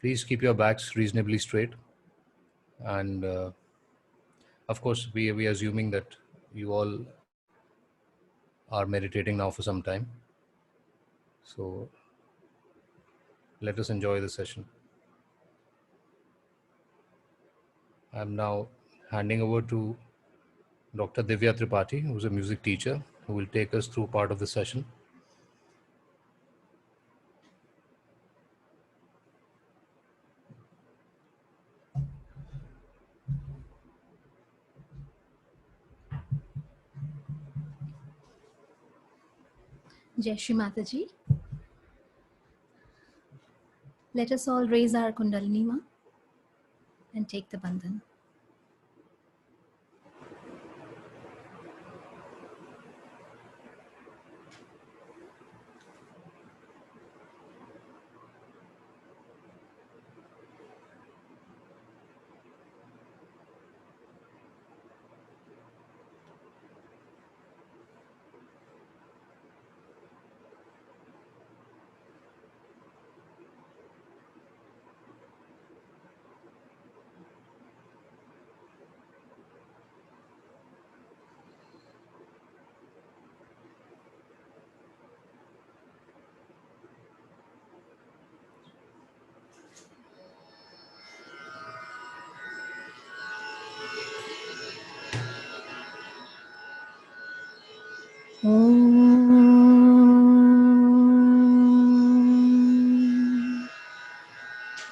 Please keep your backs reasonably straight. And of course, we are assuming that you all are meditating now for some time. So let us enjoy the session. I'm now handing over to Dr. Divya Tripathi, who's a music teacher, who will take us through part of the session. Jai Shri Mataji. Let us all raise our Kundalini Ma and take the bandhan.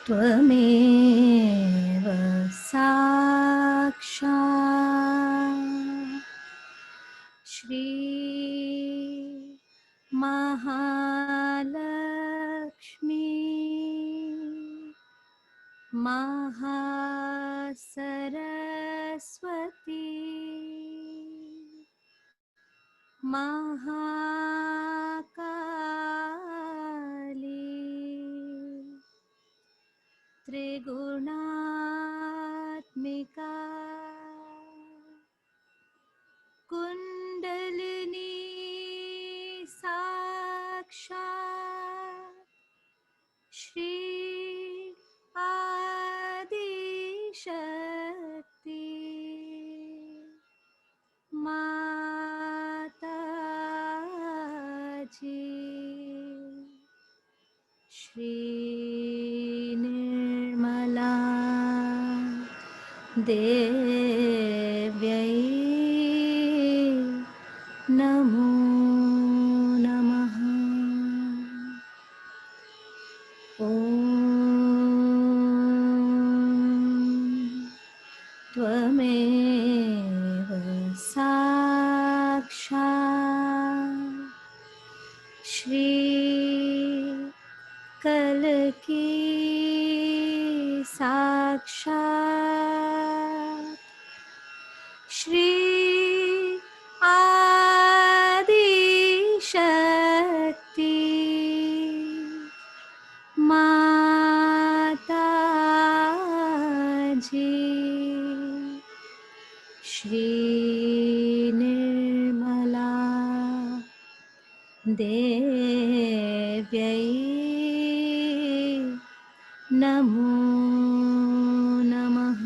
त्वमेव साक्षात् श्री महालक्ष्मी महासरस्वती महाकाली त्रिगुणात्मिका कुंडलिनी साक्षात् श्री आदिशक्ति माताजी श्री निर्मला देव्यै नमो नमः। ॐ त्वमेव साक्षात् श्री कल्की साक्षात् श्री आदिशक्ति माताजी श्री निर्मला देव्यै नमो नमः।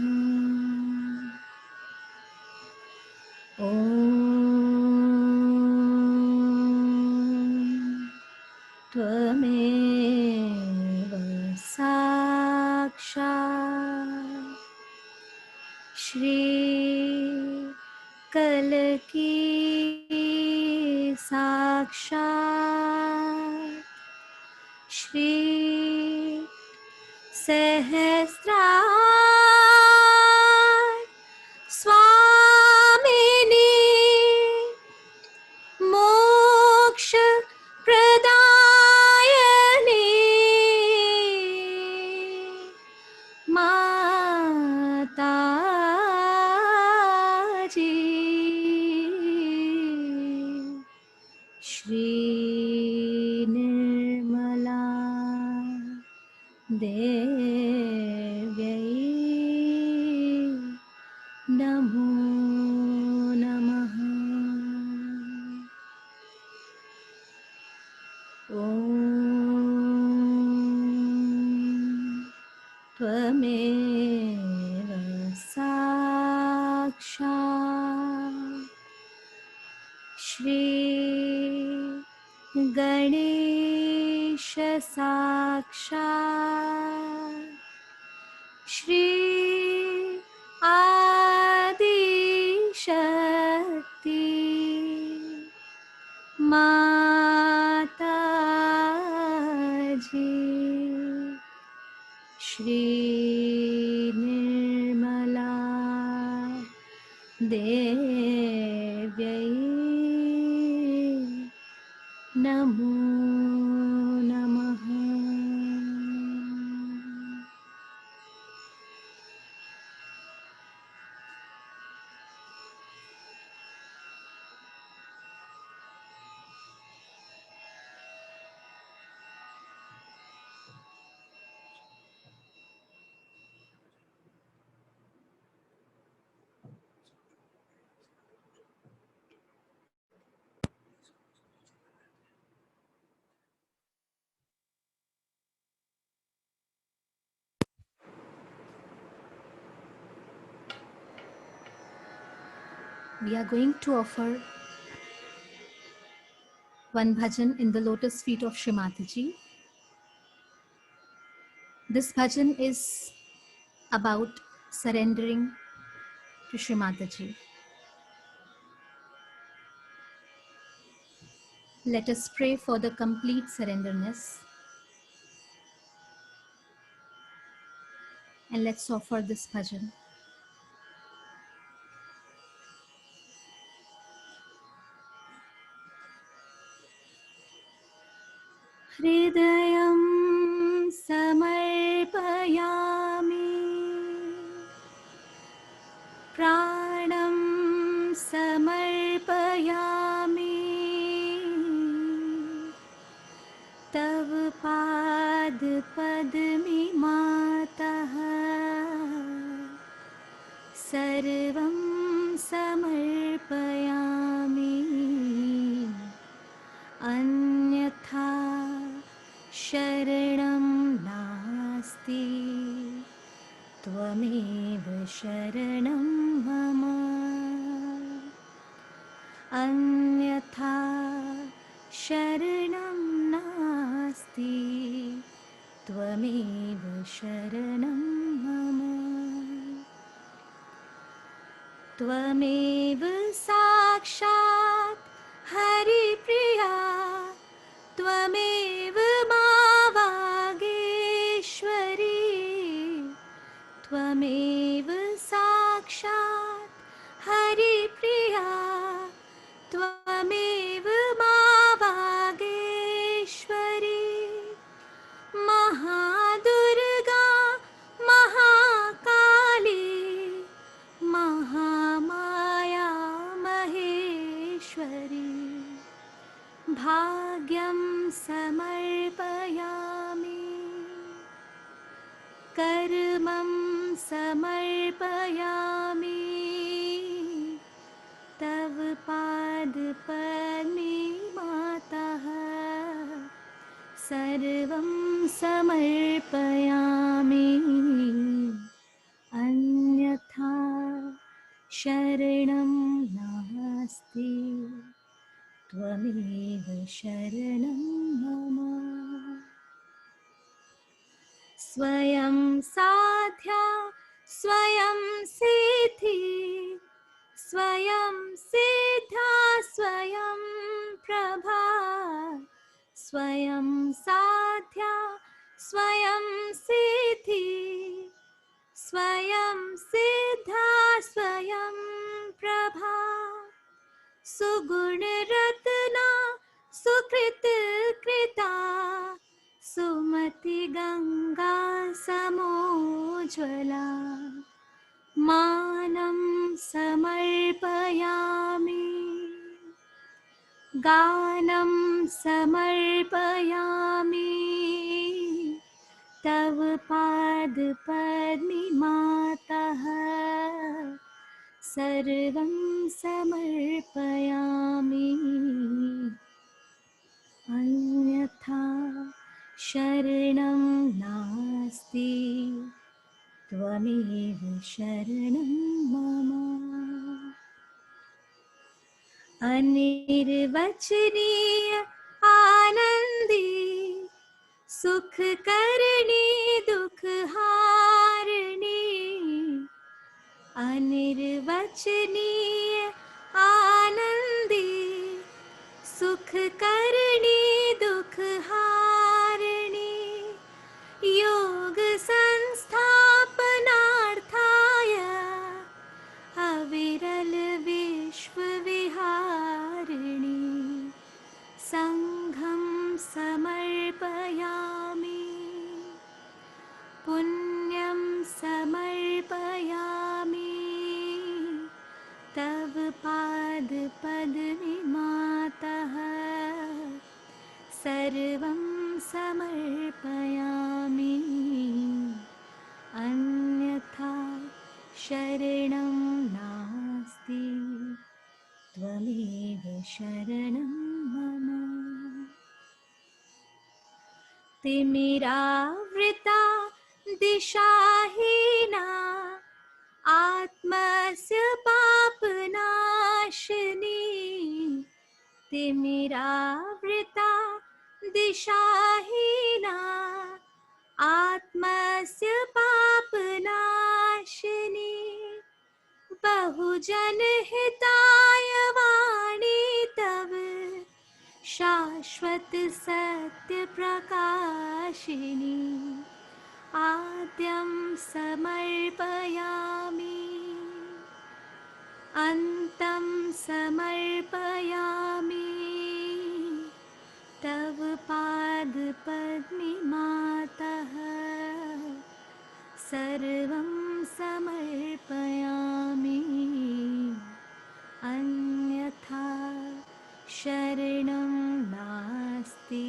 ॐ त्वमेव साक्षात् श्री कल्की साक्षात् श्री सहस्रार स्वामिनी मोक्ष प्रदायिनी माताजी श्री निर्मला देव्यै नमो नमः। ॐ त्वमेव साक्षात् श्री गणेश साक्षात् श्री आदिशक्ति माताजी श्री निर्मला देव्यै नमो नमः। We are going to offer one bhajan in the lotus feet of Shri Mataji. This bhajan is about surrendering to Shri Mataji. Let us pray for the complete surrenderness, and let's offer this bhajan. हृदयं समर्पयामि प्राणं समर्पयामि तव पाद पद्मिमातः सर्वं समर्पयामि अन्यथा शरणं नास्ति त्वमेव शरणं मम अन्यथा शरणं नास्ति त्वमेव शरणं मम त्वमेव साक्षात् हरिप्रिया त्वमेव मा वागेश्वरी त्वमेव साक्षात् हरिप्रिया त्वमेव मा वागेश्वरी महादुर्गा महाकाली महामाया महेश्वरी भाग्यं समर्पयामि कर्मं समर्पयामि तव पादपद्मिमातः सर्वं समर्पयामि अन्यथा शरणं नास्ति त्वमेव शरणं मम स्वयं साध्या स्वयं सिद्धि स्वयं सिद्धा स्वयं प्रभा स्वयं साध्या स्वयं सिद्धि स्वयं सिद्धा स्वयं प्रभा सुगुण रत्ना सुकृत कृता सुमति गंगा समोज्वला मानं समर्पयामि गानं समर्पयामि तव पाद पद्मिमातः सर्वं समर्पयामि अन्यथा शरणं नास्ति त्वमेव शरणं मम। अनिर्वचनीय आनंदी सुख करणी दुख हारणी। अनिर्वचनीय आनंदी सुख करणी दुख हारणी। योग संस्थापनार्थाय अविरल विश्व विहारिणी। संघं समर्पयामि पुण्यं समर्पयामि। तव पाद पद्ममातः सर्वं समर्पयामि। अन्यथा शरणं नास्ति त्वमेव शरणं मम। तिमिरावृता दिशाहीना आत्मस्य पापनाशिनी। तिमिरावृता दिशाहीना आत्मस्य पापनाशिनी। बहुजन हिताय वाणी तव शाश्वत सत्य प्रकाशिनी। आद्यं समर्पयामि अन्तं समर्पयामि। तव पाद पद्ममातः सर्वं समर्पयामि। अन्यथा शरणं नास्ति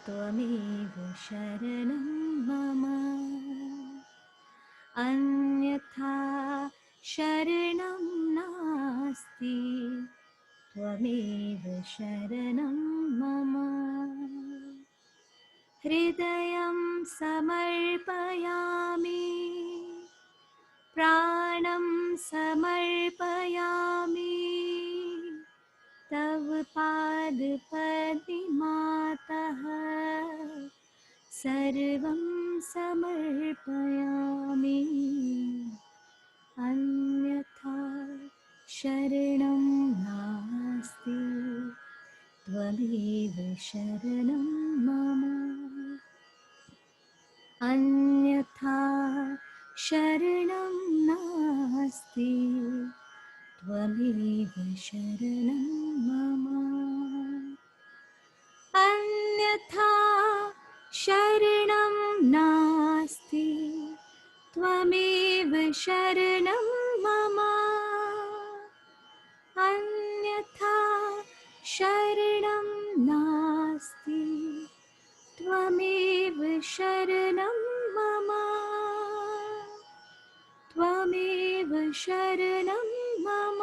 त्वमेव शरणं मम। अन्यथा शरणं नास्ति त्वमेव शरणं मम। हृदयं समर्पयामि प्राणं समर्पयामि। तव पाद पद्ममातः सर्वं समर्पयामि। अन्यथा शरणं नास्ति त्वमेव शरणं मम। अन्यथा शरणं नास्ति त्वमेव शरणं मम। अन्यथा शरणं नास्ति त्वमेव शरणं मम। अन्यथा शरणं नास्ति त्वमेव शरणं मम। त्वमेव शरणं मम।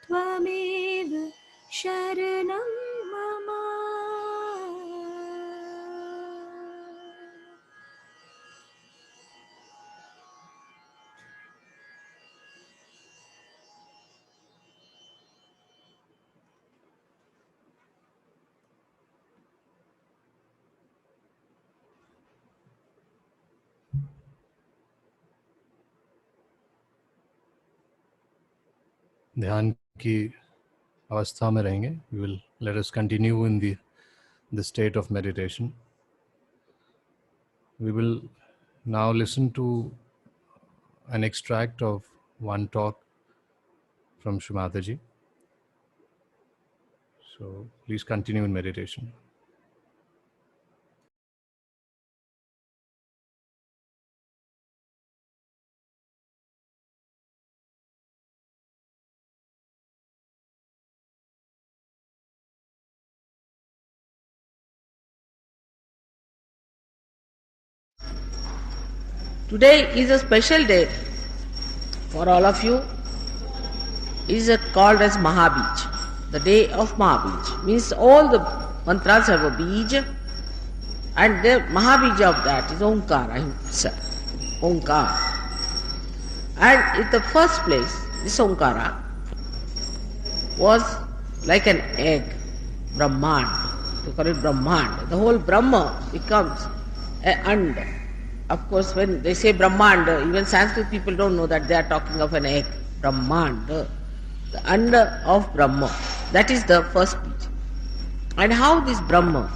त्वमेव शरणं मम। ध्यान की अवस्था में रहेंगे. We will let us continue in the state of meditation. We will now listen to an extract of one talk from Shri Mataji. So please continue in meditation. Today is a special day for all of you. It is called as Mahabij. The day of Mahabij means all the mantras have a bij And the Mahabija of that is Omkara himself. Omkara. And in the first place, this Omkara was like an egg, Brahman. They call it Brahmand. The whole Brahma becomes an and. Of course, when they say Brahmand, even Sanskrit people don't know that they are talking of an egg. Brahmand, the and of Brahma. That is the first speech. And how this Brahma,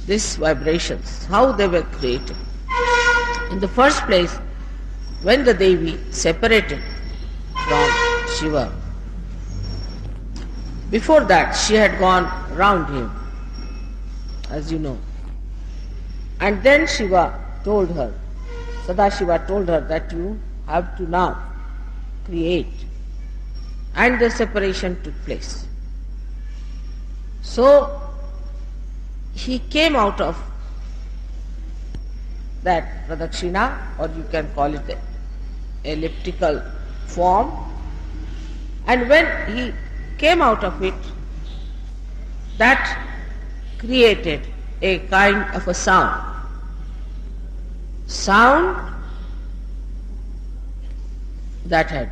these vibrations, how they were created. In the first place, when the Devi separated from Shiva, before that she had gone round him, as you know. And then Shiva told her, Sadashiva told her that you have to now create. And the separation took place. So he came out of that pradakshina, or you can call it the elliptical form, and when he came out of it, that created a kind of a sound. Sound that had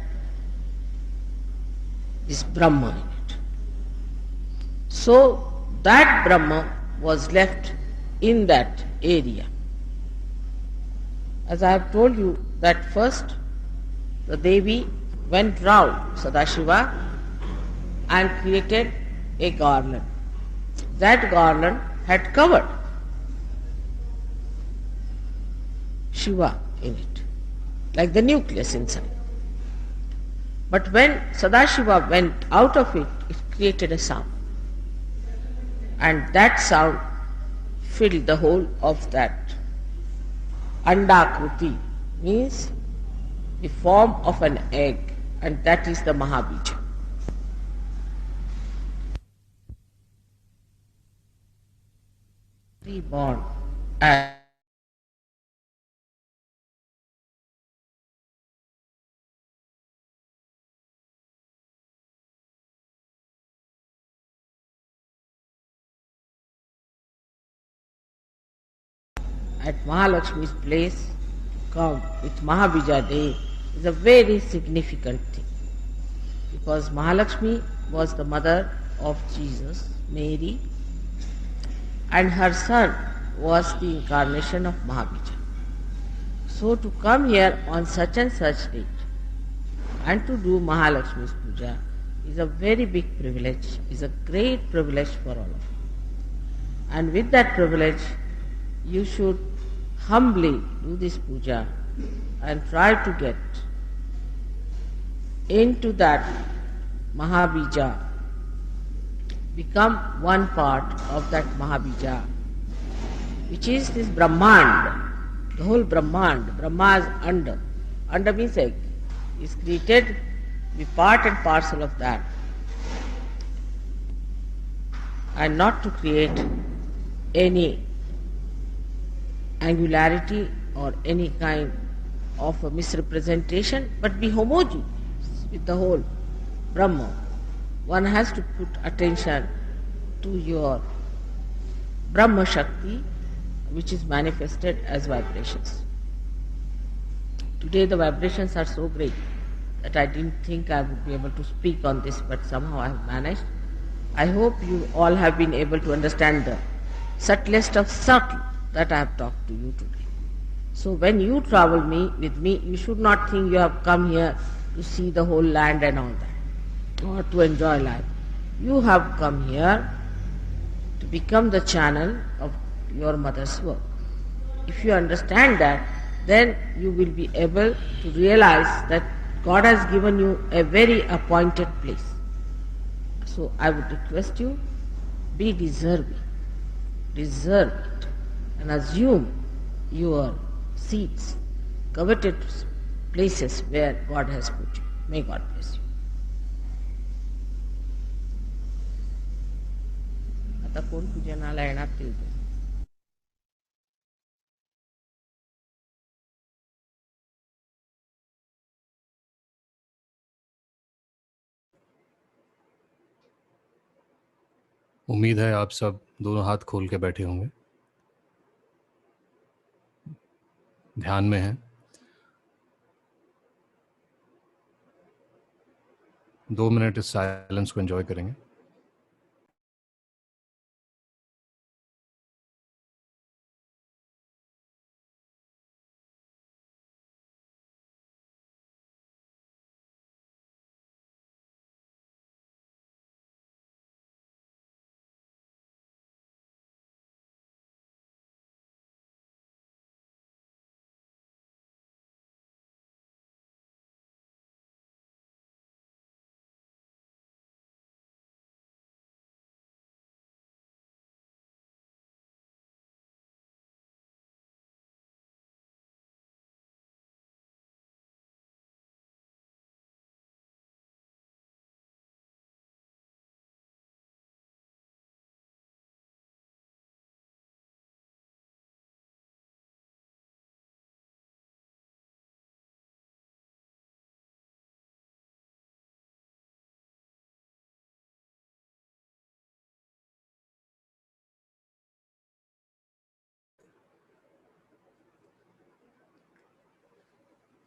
this Brahma in it. So that Brahma was left in that area. As I have told you that first the Devi went round Sadashiva and created a garland. That garland had covered Shiva in it, like the nucleus inside. But when Sadashiva went out of it, it created a sound. And that sound filled the whole of that Andakruti, means the form of an egg, and that is the Mahabija. Reborn as at Mahalakshmi's place to come with Mahabija Day is a very significant thing, because Mahalakshmi was the mother of Jesus, Mary, and her son was the incarnation of Mahabija. So to come here on such and such date and to do Mahalakshmi's puja is a very big privilege, is a great privilege for all of you. And with that privilege, you should humbly do this puja and try to get into that Mahabija, become one part of that Mahabija, which is this Brahmand, the whole Brahmand. Brahma's under. Under means egg. Is created, be part and parcel of that. And not to create any angularity or any kind of a misrepresentation, but be homogeneous with the whole Brahma. One has to put attention to your Brahma Shakti, which is manifested as vibrations. Today the vibrations are so great that I didn't think I would be able to speak on this, but somehow I have managed. I hope you all have been able to understand the subtlest of subtle that I have talked to you today. So when you travel with me, you should not think you have come here to see the whole land and all that, or to enjoy life. You have come here to become the channel of your mother's work. If you understand that, then you will be able to realize that God has given you a very appointed place. So I would request you, be deserving, deserve it, and assume your seats, coveted places where God has put you. May God bless you. आता कोण पूजनाला येणार ते उम्मीद है आप सब दोनों हाथ खोल के बैठे होंगे. ध्यान में हैं, 2 मिनट इस साइलेंस को एंजॉय करेंगे.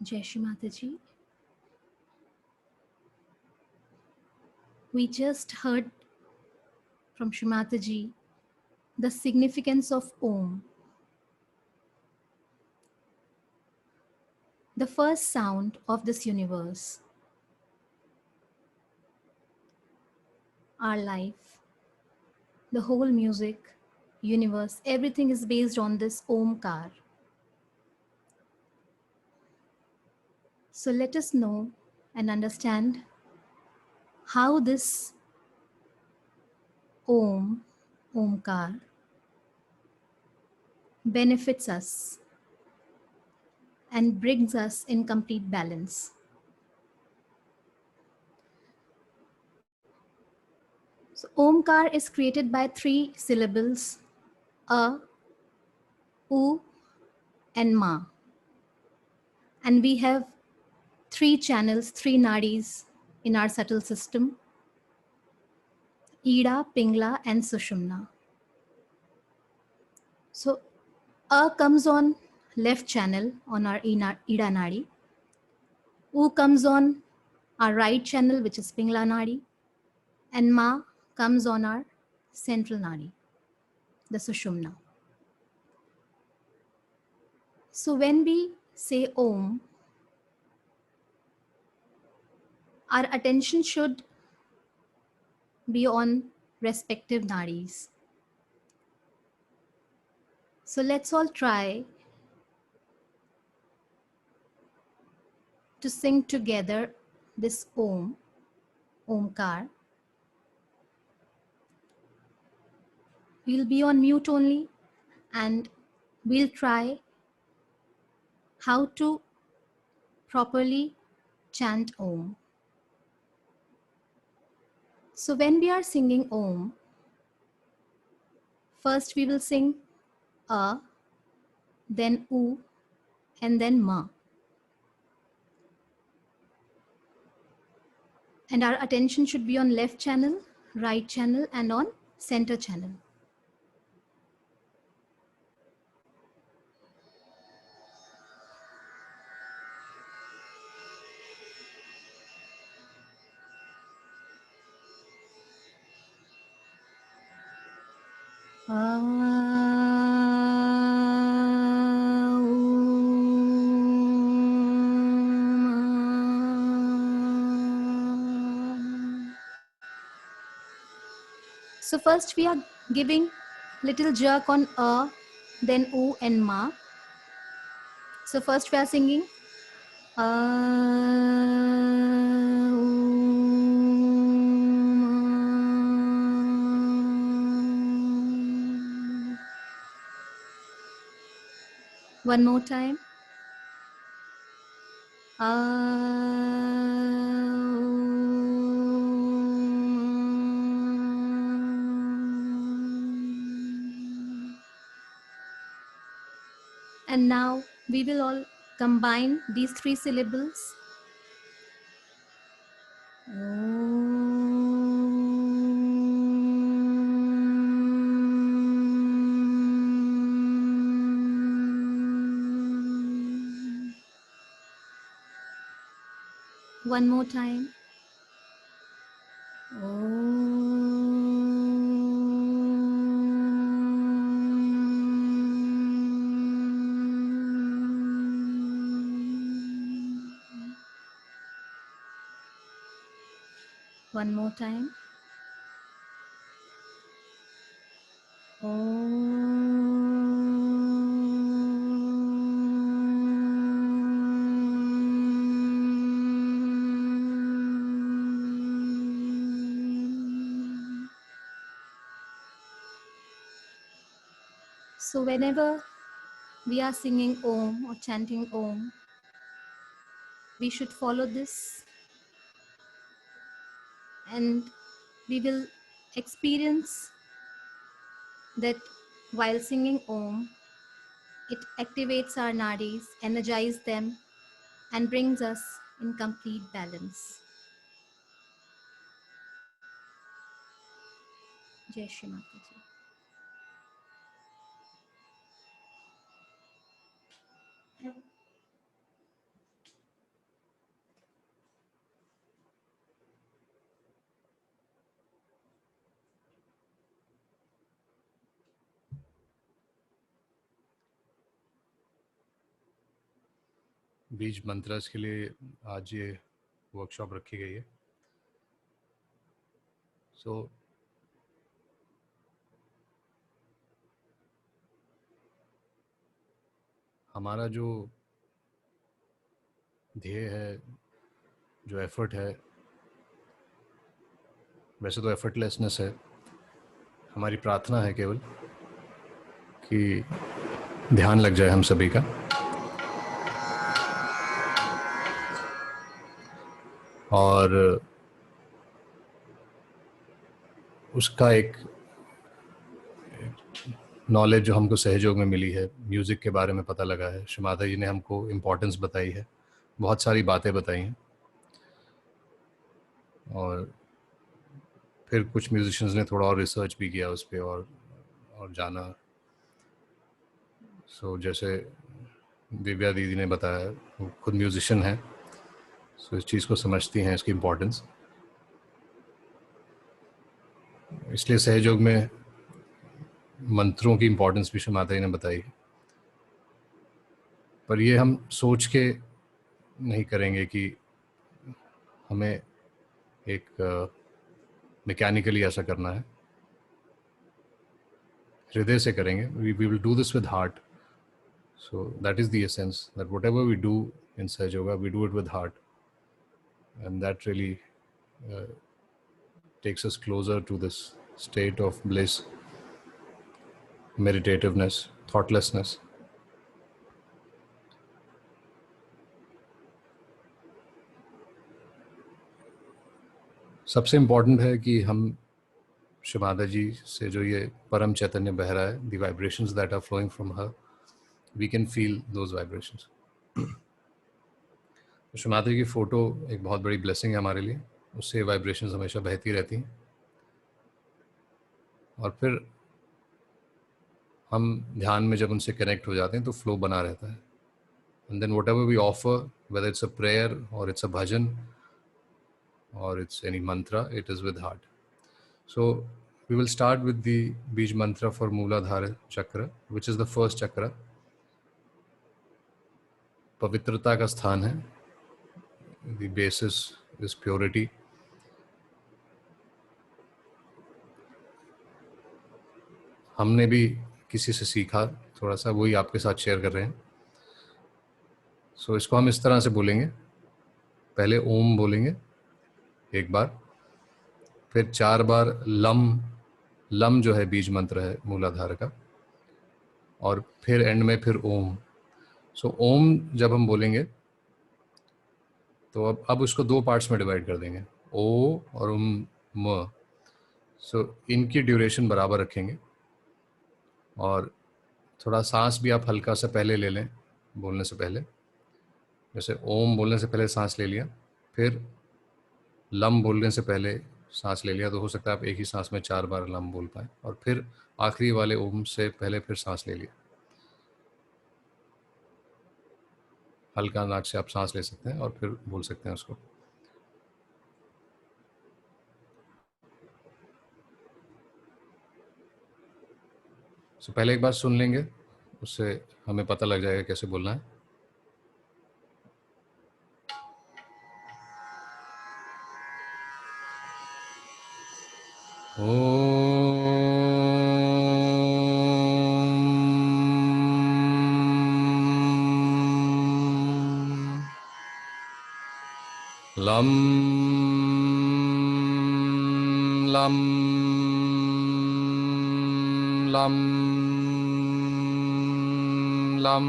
Jai Shri Mataji. We just heard from Shri Mataji the significance of Om, the first sound of this universe, our life, the whole music, universe, everything is based on this Omkar. So let us know and understand how this Omkar, benefits us and brings us in complete balance. So Omkar is created by 3 syllables, A, U, and Ma. And we have 3 channels, 3 nadis in our subtle system, Ida, Pingla, and Sushumna. So A comes on left channel on our Ida nadi. U comes on our right channel, which is Pingla nadi. And Ma comes on our central nadi, the Sushumna. So when we say Om, our attention should be on respective nadis. So let's all try to sing together this Omkar. We'll be on mute only and we'll try how to properly chant Om. So when we are singing Om, first we will sing A, then U, and then Ma. And our attention should be on left channel, right channel, and on center channel. So first we are giving little jerk on A, then U and Ma. So first we are singing A, one more time. And now we will all combine these 3 syllables. One more time. One more time. So whenever we are singing Om or chanting Om, we should follow this, and we will experience that while singing Om, it activates our nadis, energizes them, and brings us in complete balance. Jai Shri Mataji. बीज मंत्रस के लिए आज ये workshop रखी गई है. सो हमारा जो ध्येय है, जो एफर्ट है, वैसे तो एफर्टलेसनेस है. हमारी प्रार्थना है केवल कि ध्यान लग जाए हम सभी का, और उसका एक नॉलेज जो हमको सहयोग में मिली है, म्यूज़िक के बारे में पता लगा है. श्री माता जी ने हमको इम्पोर्टेंस बताई है, बहुत सारी बातें बताई हैं, और फिर कुछ म्यूजिशियंस ने थोड़ा और रिसर्च भी किया उस पर और जाना. सो जैसे दिव्या दीदी ने बताया, वो खुद म्यूजिशियन है, सो इस चीज़ को समझती हैं, इसकी इम्पोर्टेंस. इसलिए सहयोग में मंत्रों की इम्पोर्टेंस भी श्री माता जी ने बताई. पर ये हम सोच के नहीं करेंगे कि हमें एक मैकेनिकली ऐसा करना है. हृदय से करेंगे. We will do this with heart. So that is the essence, that whatever we do in Sahaj Yoga, we do it with heart, and that really takes us closer to this state of bliss, meditativeness, thoughtlessness. सबसे important है कि हम श्री माता जी से जो ये परम चैतन्य बह रहा है, the vibrations that are flowing from her, we can feel those vibrations. Shri Mata जी की फ़ोटो एक बहुत बड़ी ब्लेसिंग है हमारे लिए. उससे वाइब्रेशंस हमेशा बहती रहती हैं, और फिर हम ध्यान में जब उनसे कनेक्ट हो जाते हैं तो फ्लो बना रहता है. And then whatever we offer, whether it's a prayer or it's a bhajan or it's any mantra, it is with heart. So we will start with the Bij mantra for Mooladhara chakra, which is the first chakra. पवित्रता का स्थान है. The basis is purity. हमने भी किसी से सीखा थोड़ा सा, वही आपके साथ शेयर कर रहे हैं. सो इसको हम इस तरह से बोलेंगे. पहले ओम बोलेंगे एक बार, फिर 4 बार लम जो है बीज मंत्र है मूलाधार का, और फिर एंड में फिर ओम. सो ओम जब हम बोलेंगे तो अब उसको 2 पार्ट्स में डिवाइड कर देंगे, ओ और म. सो इनकी ड्यूरेशन बराबर रखेंगे, और थोड़ा सांस भी आप हल्का सा पहले ले लें बोलने से पहले. जैसे ओम बोलने से पहले सांस ले लिया, फिर लम बोलने से पहले सांस ले लिया, तो हो सकता है आप एक ही सांस में 4 बार लम बोल पाए, और फिर आखिरी वाले ओम से पहले फिर सांस ले लिया. हल्का नाक से आप सांस ले सकते हैं और फिर बोल सकते हैं उसको. सो पहले एक बार सुन लेंगे, उससे हमें पता लग जाएगा कैसे बोलना है. lam lam lam lam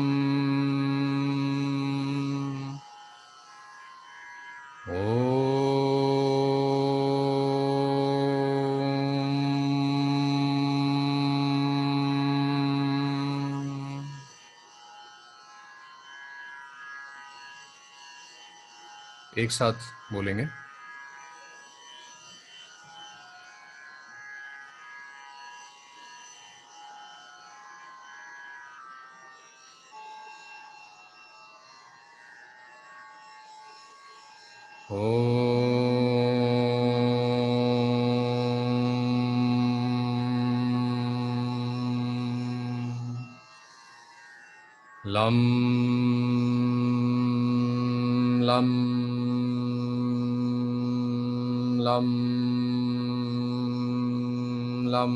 एक साथ बोलेंगे. lam lam lam lam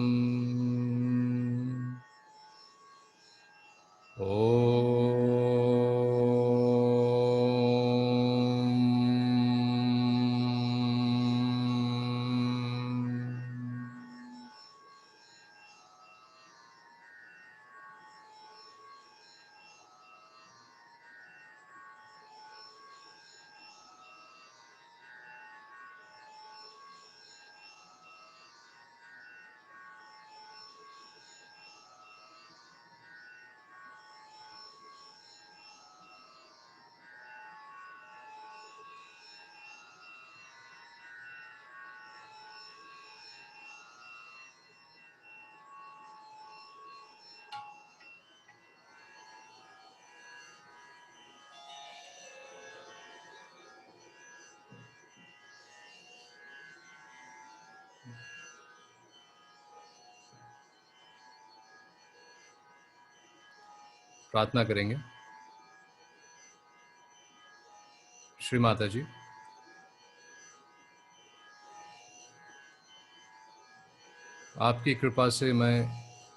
प्रार्थना करेंगे. श्री माता जी, आपकी कृपा से मैं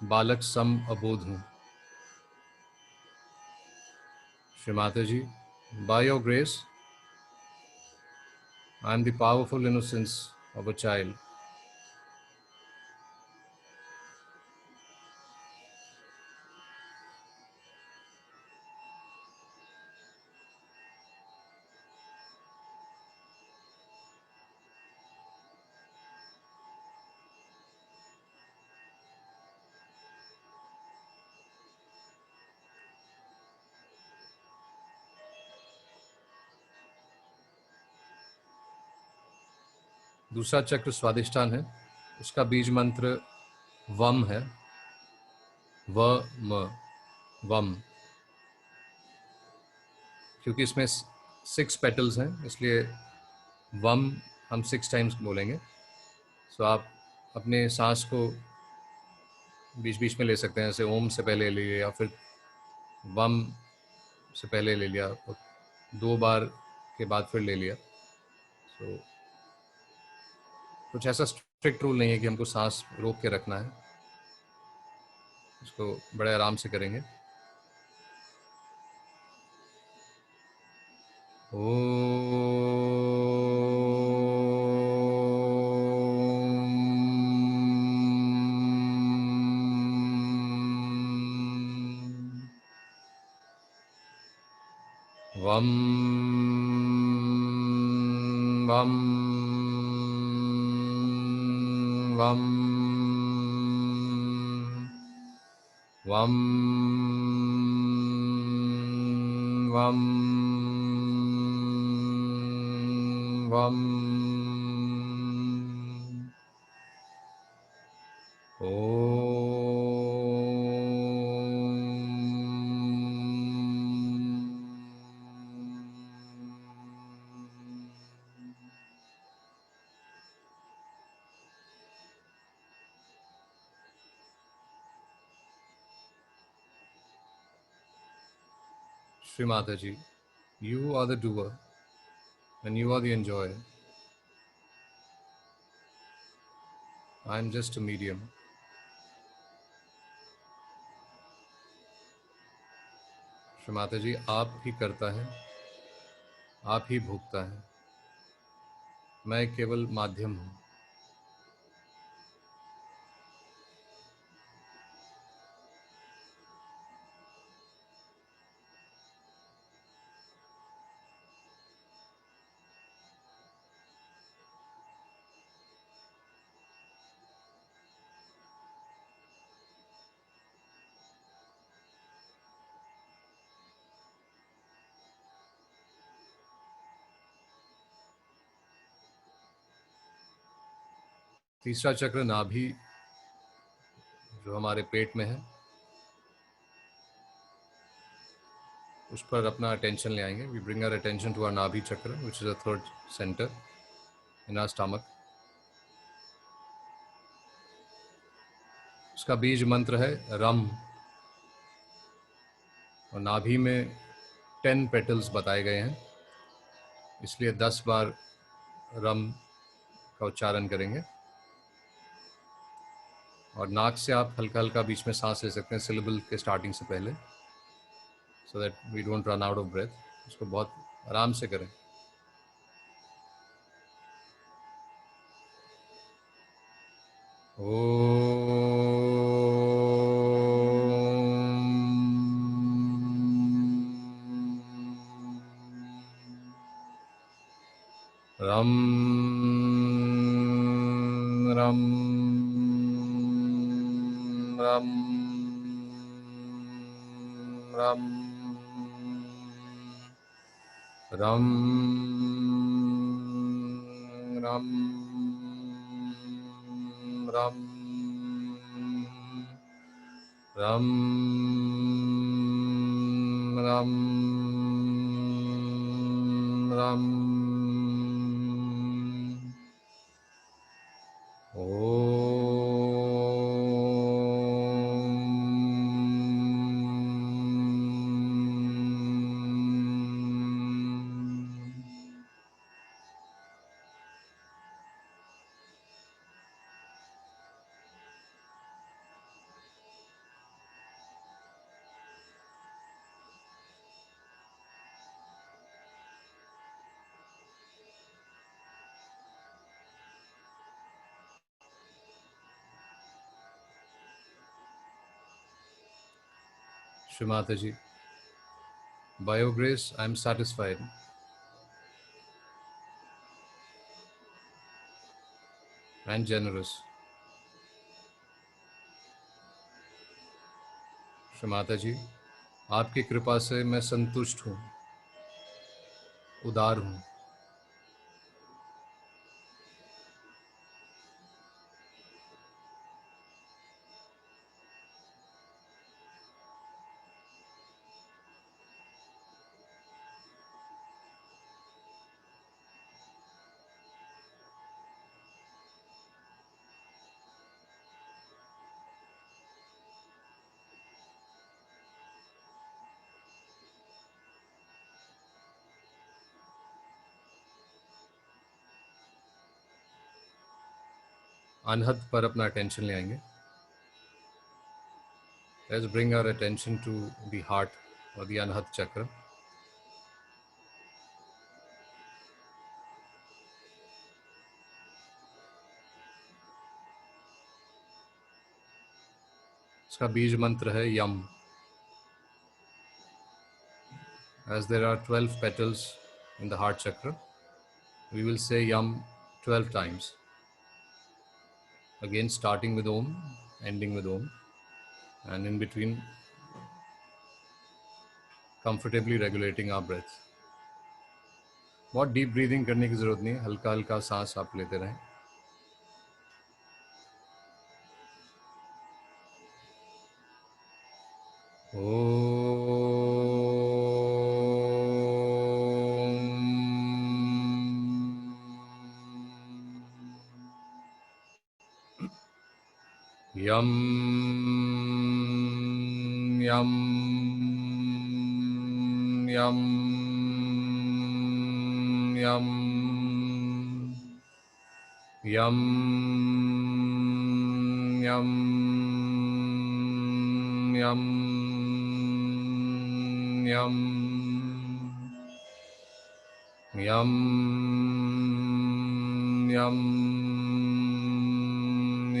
बालक सम अबोध हूँ. श्री माता जी, by your grace, I am the powerful innocence of a child. दूसरा चक्र स्वादिष्ठान है, उसका बीज मंत्र वम है. व म वम. क्योंकि इसमें 6 पेटल्स हैं, इसलिए वम हम 6 टाइम्स बोलेंगे. सो आप अपने सांस को बीच बीच में ले सकते हैं, जैसे ओम से पहले ले लिया या फिर वम से पहले ले लिया और 2 बार के बाद फिर ले लिया. सो कुछ ऐसा स्ट्रिक्ट रूल नहीं है कि हमको सांस रोक के रखना है. इसको बड़े आराम से करेंगे. वम वम वम वम वम वम Shri Mataji, you are the doer and you are the enjoyer. I am just a medium. Shri Mata जी, आप ही करता है, आप ही भोगता है, मैं केवल माध्यम हूँ. तीसरा चक्र नाभि जो हमारे पेट में है, उस पर अपना अटेंशन ले आएंगे. We bring our attention to our nabhi chakra, which is the third centre in our stomach. उसका बीज मंत्र है रम, और नाभि में 10 पेटल्स बताए गए हैं, इसलिए 10 बार रम का उच्चारण करेंगे. और नाक से आप हल्का हल्का बीच में सांस ले सकते हैं सिलेबल के स्टार्टिंग से पहले, so that we don't run out of breath. उसको बहुत आराम से करें. रम रम रम रम रम रम रम रम रम रम. Shri Mataji, by your grace, I am satisfied. And generous. Shri Mata जी, आपकी कृपा से मैं संतुष्ट हूँ, उदार हूँ. अनहद पर अपना अटेंशन ले आएंगे. Let's bring our attention to the heart or the Anahata chakra. इसका बीज मंत्र है यम. As there are 12 petals in the heart chakra, we will say yam 12 times. Again, starting with Om, ending with Om, and in between, comfortably regulating our breath. बहुत deep breathing करने की जरूरत नहीं है, हल्का हल्का सांस आप लेते रहें. यम यम yam yam yam yam yam yam yam yam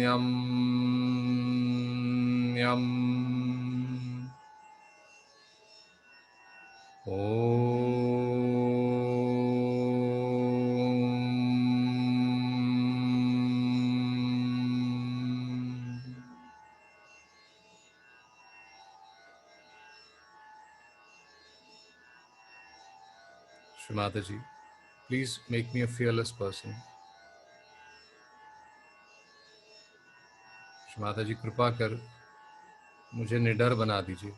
yam yam Shri Mataji, please make me a fearless person. Shri Mata जी कृपा कर मुझे निडर बना दीजिए।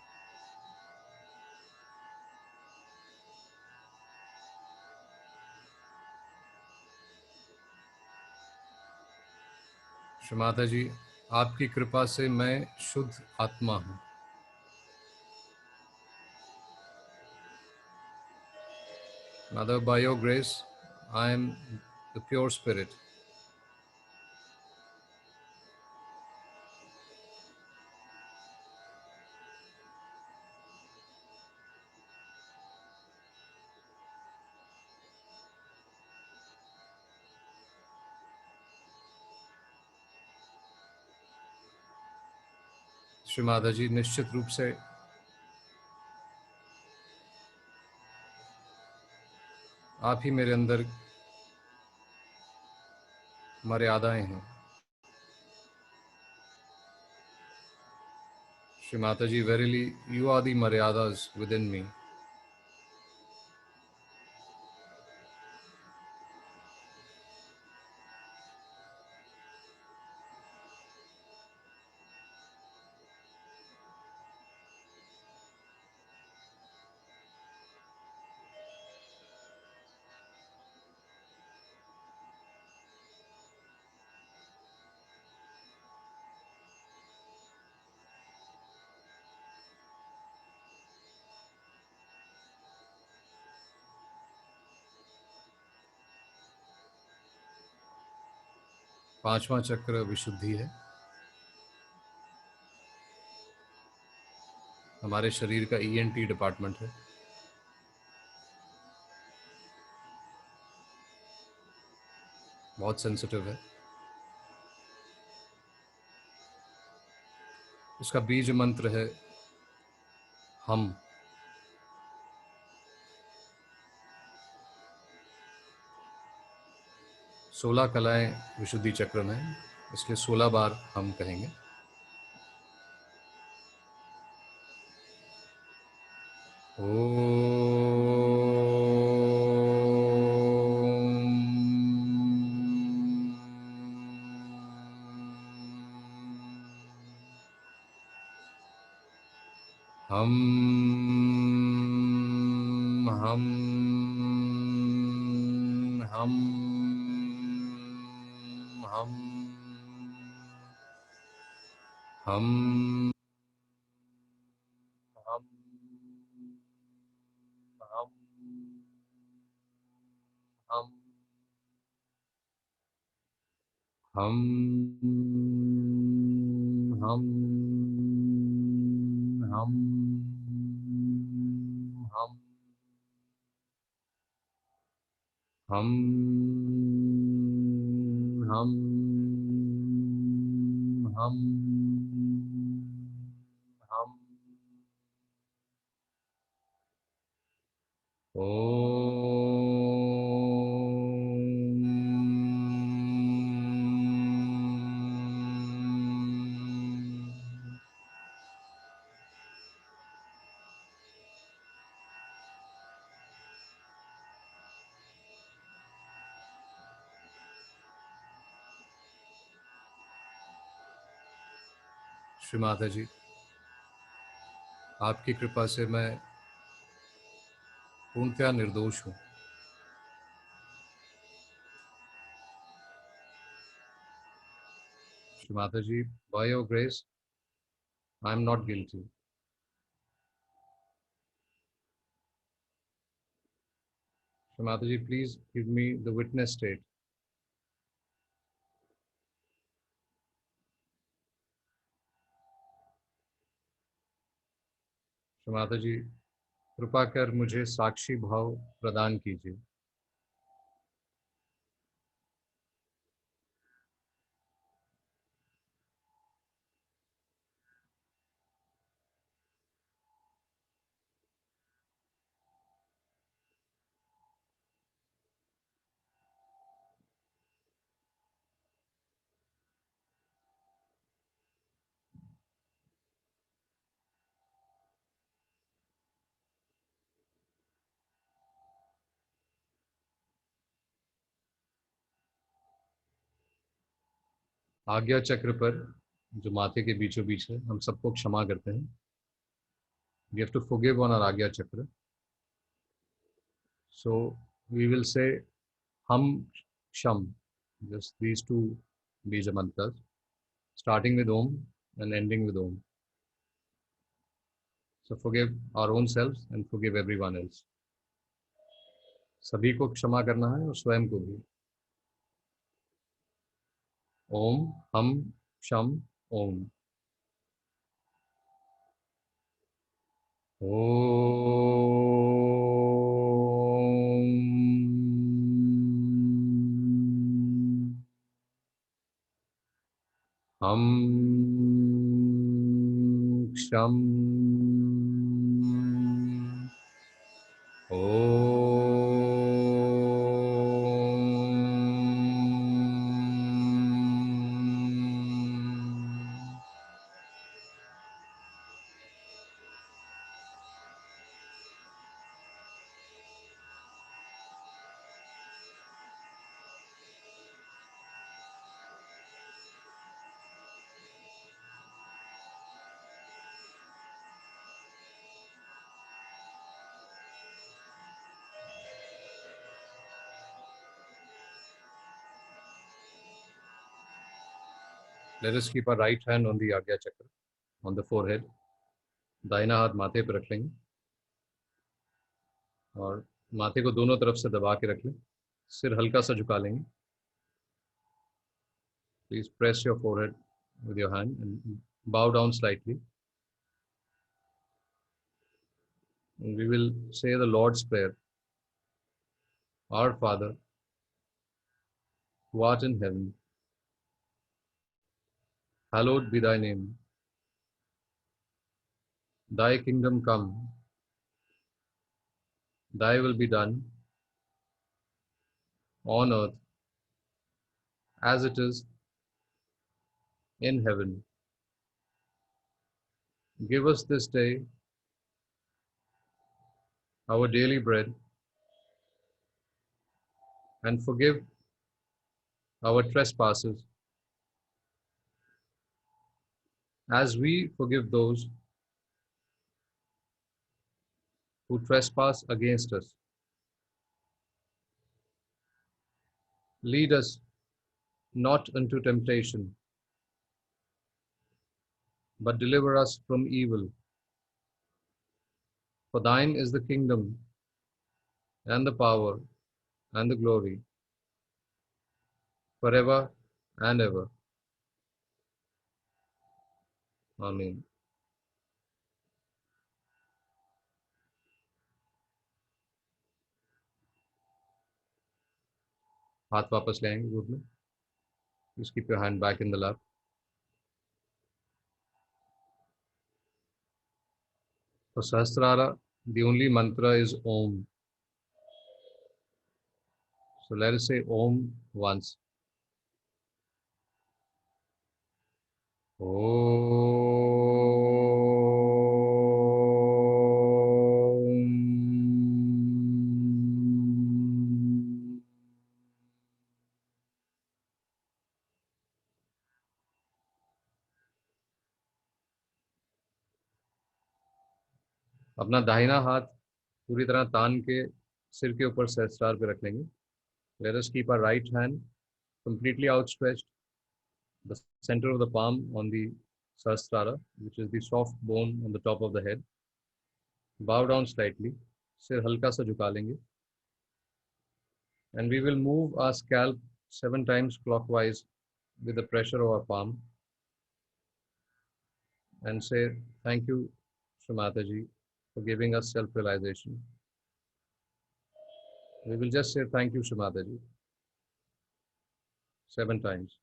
श्री माता जी, आपकी कृपा से मैं शुद्ध आत्मा हूँ। Mother, by your grace, I am the pure spirit. Shri Mata जी, निश्चित रूप से आप ही मेरे अंदर मर्यादाएं हैं। श्री माता जी, verily you are the maryadas within me. पांचवा चक्र विशुद्धि है। हमारे शरीर का ENT डिपार्टमेंट है। बहुत सेंसिटिव है। इसका बीज मंत्र है हम। 16 कलाएं विशुद्धि चक्र में, इसलिए 16 बार हम कहेंगे। हम हम हम हम हम हम हम हम हम हम हम हम हम हम हम हम श्री माता जी, आपकी कृपा से मैं पूर्णतया निर्दोष हूँ। श्री माता जी, by your grace, I am not guilty. Shri Mataji, please give me the witness state. Shri Mataji, कृपा कर मुझे साक्षी भाव प्रदान कीजिए. आज्ञा चक्र पर जो माथे के बीचों बीच है, हम सबको क्षमा करते हैं. We have to forgive on our Agya Chakra. So we will say Ham Sham, just these two Bija mantras, starting with Om and ending with Om. So forgive our own selves and forgive everyone else. सभी को क्षमा करना है और स्वयं को भी. ओम हम शम ओम. हम क्षम Let us keep our right hand on the Agya Chakra, on the forehead. दाहिना हाथ माथे पर रख लेंगे और माथे को दोनों तरफ से दबा के रख लें. सिर हल्का सा झुका लेंगे. Please press your forehead with your hand and bow down slightly. And we will say the Lord's Prayer. Our Father, who art in heaven, hallowed be thy name. Thy kingdom come, thy will be done on earth as it is in heaven. Give us this day our daily bread, and forgive our trespasses as we forgive those who trespass against us. Lead us not into temptation, but deliver us from evil. For thine is the kingdom and the power and the glory forever and ever. Amen. हाथ वापस ले आएंगे गोद में. Please keep your hand back in the lap. For Sahasrara, the only mantra is Om. So let us say Om once. Om. अपना दाहिना हाथ पूरी तरह तान के सिर के ऊपर सहस्त्रार पे रख लेंगे. Let us keep our right hand completely outstretched, the center of the palm on the Sahasrara, which is the soft bone on the top of the head. Bow down slightly, सिर हल्का सा झुका लेंगे. And we will move our scalp 7 times clockwise with the pressure of our palm and say, thank you, Shri Mataji, for giving us self-realization. We will just say, thank you, Shri Mataji, 7 times.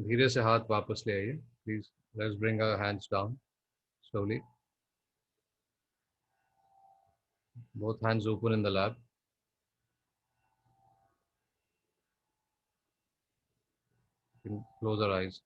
धीरे से हाथ वापस ले आइए. Please, let's bring our hands down slowly. Both hands open in the lap. You can close our eyes.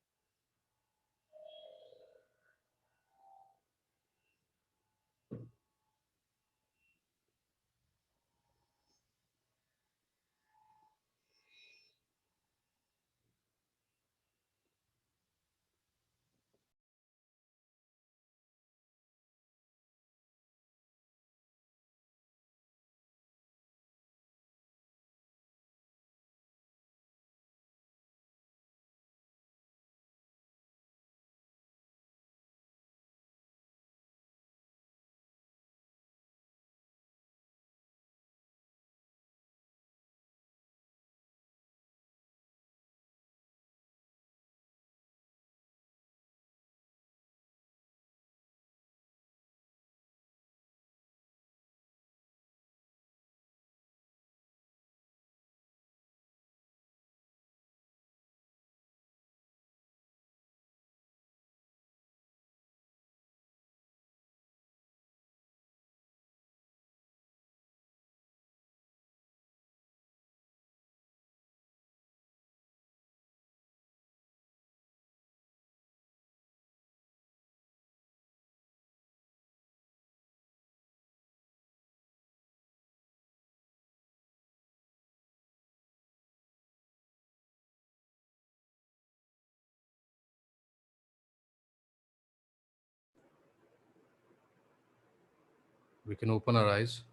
We can open our eyes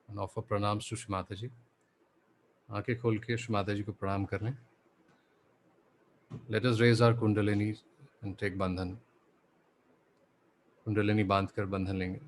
and offer pranams to Shri Mataji. आंखें खोल के श्री माता जी को प्रणाम कर लें. Let us raise our kundalini and take bandhan. Kundalini बांध कर बंधन लेंगे.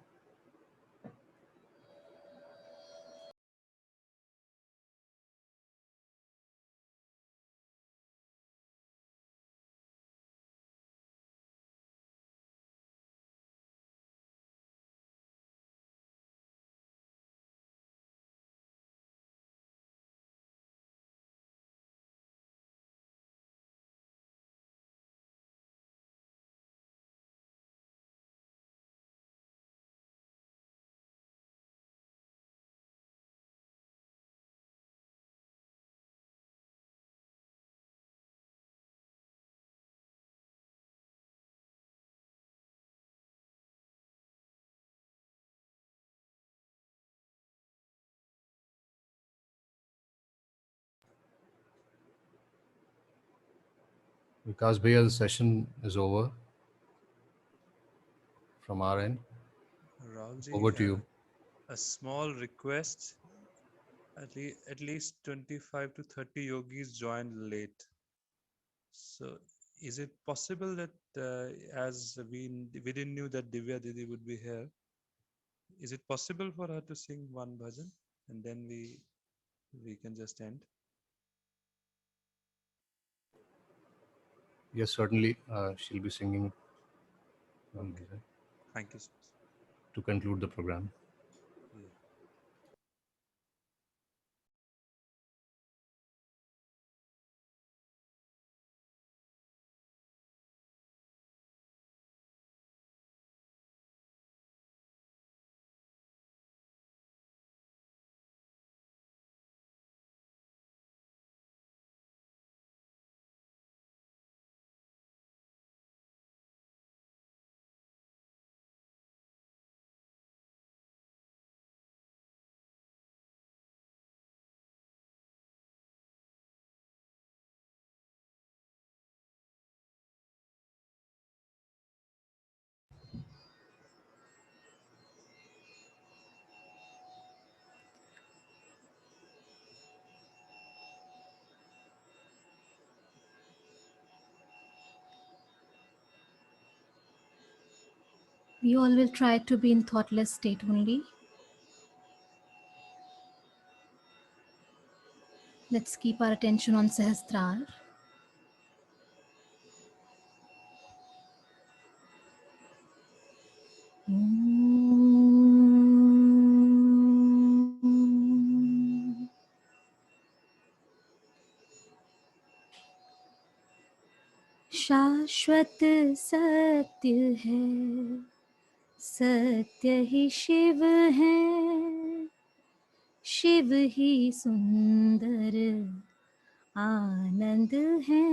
Vikas Bhaiya, the session is over from our end. Rahulji, Over to you. a small request. At least 25 to 30 yogis joined late. So, is it possible that as we didn't knew that Divya Didi would be here, is it possible for her to sing one bhajan and then we can just end? Yes, certainly. She'll be singing one bhajan Thank you so much. to conclude the program. Yeah. We all will try to be in thoughtless state only. Let's keep our attention on Sahasrar. शाश्वत सत्य है, सत्य ही शिव है, शिव ही सुंदर आनंद है।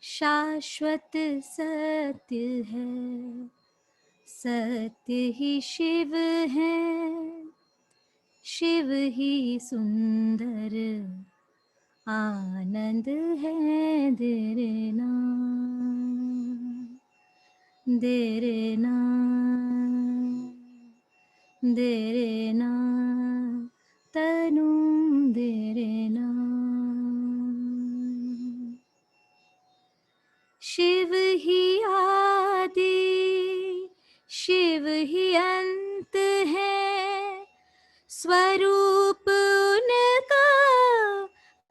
शाश्वत सत्य है, सत्य ही शिव है, शिव ही सुंदर आनंद है। देरे ना, देरे ना, देरे ना, तनु देरे ना। शिव ही आदि, शिव ही अंत है, स्वरूप उनका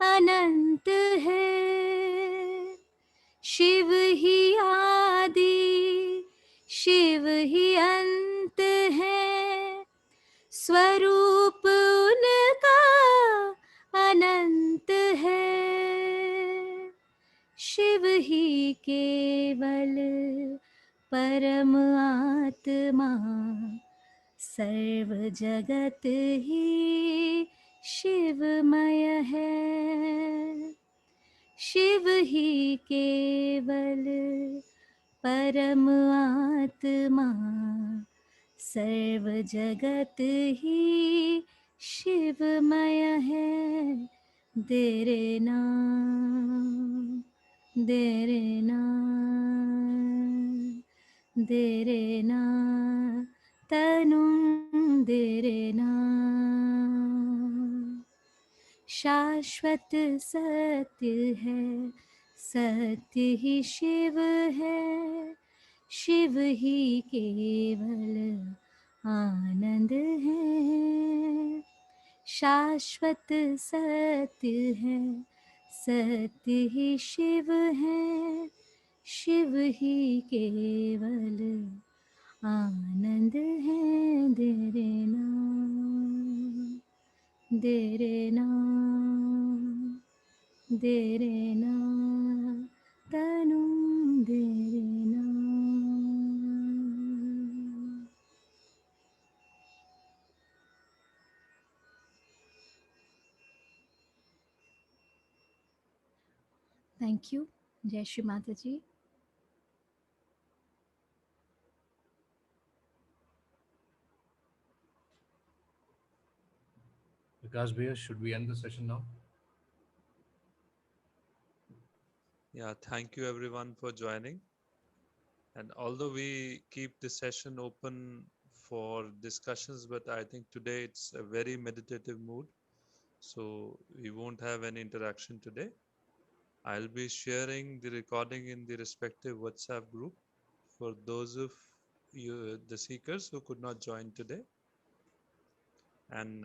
अनंत है। शिव ही आदि, शिव ही अंत है, स्वरूप उनका अनंत है। शिव ही केवल परम आत्मा, सर्व जगत ही शिवमय है। शिव ही केवल परम आत्मा, सर्व जगत ही शिवमय है। देरे ना, देरे ना, देरे ना, तनु देरे ना। शाश्वत सत्य है, सत्य ही शिव है, शिव ही केवल आनंद है। शाश्वत सत्य है, सत्य ही शिव है, शिव ही केवल आनंद है। देरे ना, देरे ना, देरे ना, तनु देरे ना। Thank you. Jai Shri Mataji. Vikas Bhaiya, should we end the session now? Yeah, thank you everyone for joining. And although we keep the session open for discussions, but I think today it's a very meditative mood. So we won't have any interaction today. I'll be sharing the recording in the respective WhatsApp group for those of you, the seekers who could not join today. And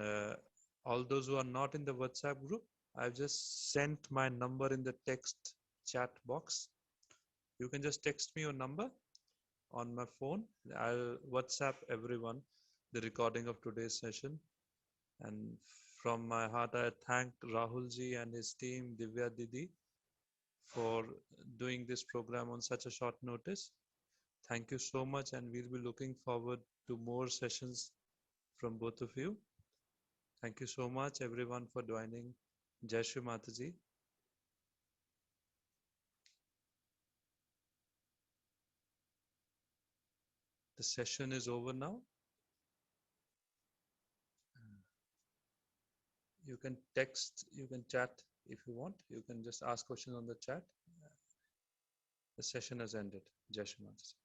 all those who are not in the WhatsApp group, I've just sent my number in the text chat box. You can just text me your number on my phone. I'll WhatsApp everyone the recording of today's session. And from my heart, I thank Rahulji and his team, Divya Didi, for doing this program on such a short notice. Thank you so much, and we'll be looking forward to more sessions from both of you. Thank you so much, everyone, for joining. Jai Shri Mataji. The session is over now. You can text, you can chat if you want. You can just ask questions on the chat. The session has ended. Jai Shri Mataji.